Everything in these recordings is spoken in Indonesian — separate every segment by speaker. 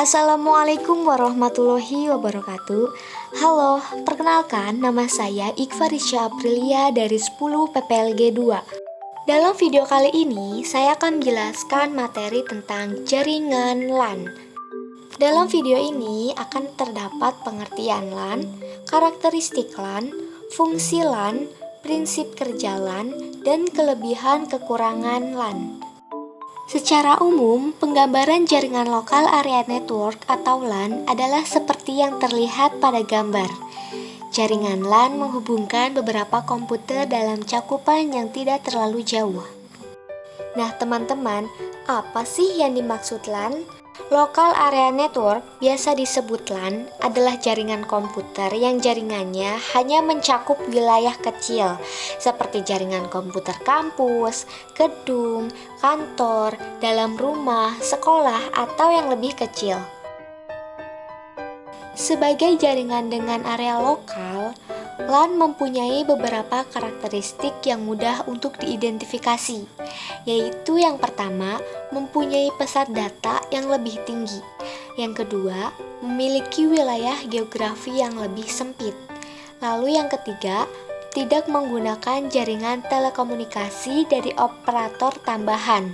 Speaker 1: Assalamualaikum warahmatullahi wabarakatuh. Halo, perkenalkan nama saya Iqfarisya Aprilia dari 10 PPLG 2. Dalam video kali ini, saya akan menjelaskan materi tentang jaringan LAN. Dalam video ini akan terdapat pengertian LAN, karakteristik LAN, fungsi LAN, prinsip kerja LAN, dan kelebihan kekurangan LAN. Secara umum, penggambaran jaringan lokal area network atau LAN adalah seperti yang terlihat pada gambar. Jaringan LAN menghubungkan beberapa komputer dalam cakupan yang tidak terlalu jauh. Nah, teman-teman, apa sih yang dimaksud LAN? Local Area Network, biasa disebut LAN, adalah jaringan komputer yang jaringannya hanya mencakup wilayah kecil, seperti jaringan komputer kampus, gedung, kantor, dalam rumah, sekolah, atau yang lebih kecil. Sebagai jaringan dengan area lokal, LAN mempunyai beberapa karakteristik yang mudah untuk diidentifikasi, yaitu yang pertama, mempunyai pesat data yang lebih tinggi. Yang kedua, memiliki wilayah geografi yang lebih sempit. Lalu yang ketiga, tidak menggunakan jaringan telekomunikasi dari operator tambahan.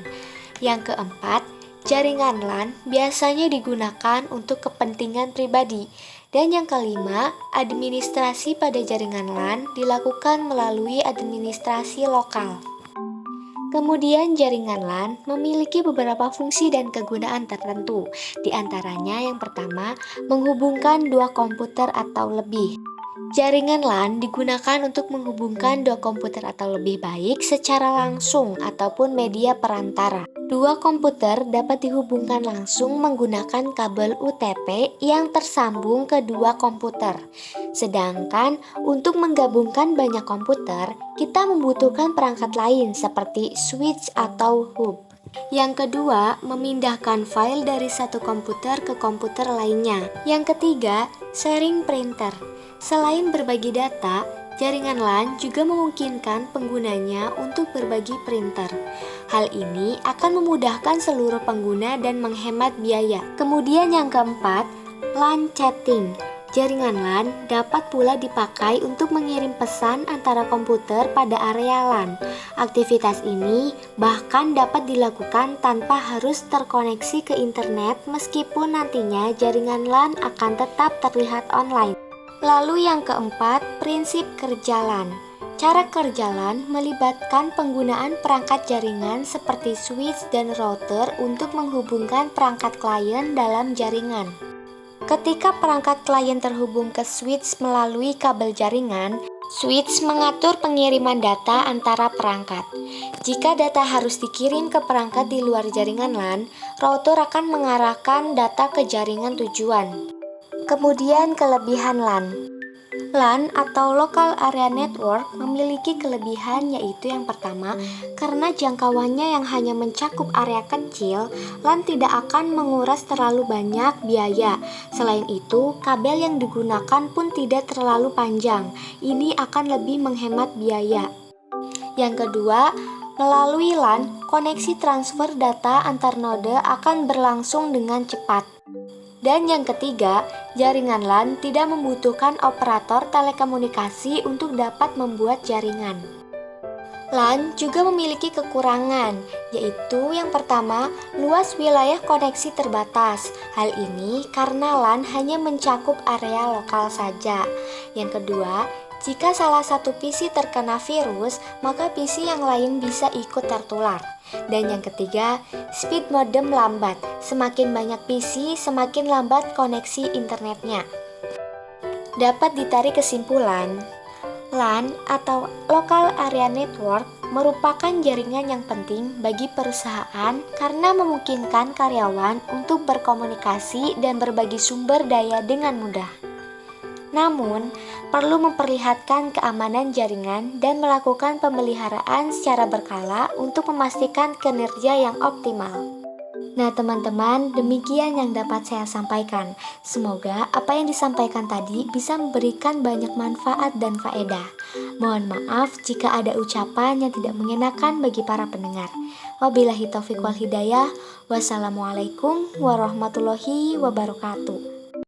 Speaker 1: Yang keempat, jaringan LAN biasanya digunakan untuk kepentingan pribadi. Dan yang kelima, administrasi pada jaringan LAN dilakukan melalui administrasi lokal. Kemudian jaringan LAN memiliki beberapa fungsi dan kegunaan tertentu. Di antaranya yang pertama, menghubungkan dua komputer atau lebih. Jaringan LAN digunakan untuk menghubungkan dua komputer atau lebih baik secara langsung ataupun media perantara. Dua komputer dapat dihubungkan langsung menggunakan kabel UTP yang tersambung ke dua komputer. Sedangkan untuk menggabungkan banyak komputer, kita membutuhkan perangkat lain seperti switch atau hub. Yang kedua, memindahkan file dari satu komputer ke komputer lainnya. Yang ketiga, sharing printer. Selain berbagi data, jaringan LAN juga memungkinkan penggunanya untuk berbagi printer. Hal ini akan memudahkan seluruh pengguna dan menghemat biaya. Kemudian yang keempat, LAN chatting. Jaringan LAN dapat pula dipakai untuk mengirim pesan antara komputer pada area LAN. Aktivitas ini bahkan dapat dilakukan tanpa harus terkoneksi ke internet meskipun nantinya jaringan LAN akan tetap terlihat online. Lalu yang keempat, prinsip kerja LAN. Cara kerja LAN melibatkan penggunaan perangkat jaringan seperti switch dan router untuk menghubungkan perangkat klien dalam jaringan. Ketika perangkat klien terhubung ke switch melalui kabel jaringan, switch mengatur pengiriman data antara perangkat. Jika data harus dikirim ke perangkat di luar jaringan LAN, router akan mengarahkan data ke jaringan tujuan. Kemudian kelebihan LAN. LAN atau Local Area Network memiliki kelebihan yaitu yang pertama, karena jangkauannya yang hanya mencakup area kecil, LAN tidak akan menguras terlalu banyak biaya. Selain itu, kabel yang digunakan pun tidak terlalu panjang. Ini akan lebih menghemat biaya. Yang kedua, melalui LAN, koneksi transfer data antar node akan berlangsung dengan cepat. Dan yang ketiga, jaringan LAN tidak membutuhkan operator telekomunikasi untuk dapat membuat jaringan. LAN juga memiliki kekurangan, yaitu yang pertama, luas wilayah koneksi terbatas. Hal ini karena LAN hanya mencakup area lokal saja. Yang kedua, jika salah satu PC terkena virus, maka PC yang lain bisa ikut tertular. Dan yang ketiga, speed modem lambat. Semakin banyak PC, semakin lambat koneksi internetnya. Dapat ditarik kesimpulan, LAN atau Local Area Network merupakan jaringan yang penting bagi perusahaan karena memungkinkan karyawan untuk berkomunikasi dan berbagi sumber daya dengan mudah. Namun, perlu memperlihatkan keamanan jaringan dan melakukan pemeliharaan secara berkala untuk memastikan kinerja yang optimal. Nah teman-teman, demikian yang dapat saya sampaikan. Semoga apa yang disampaikan tadi bisa memberikan banyak manfaat dan faedah. Mohon maaf jika ada ucapan yang tidak mengenakan bagi para pendengar. Wabillahi taufiq wal hidayah. Wassalamualaikum warahmatullahi wabarakatuh.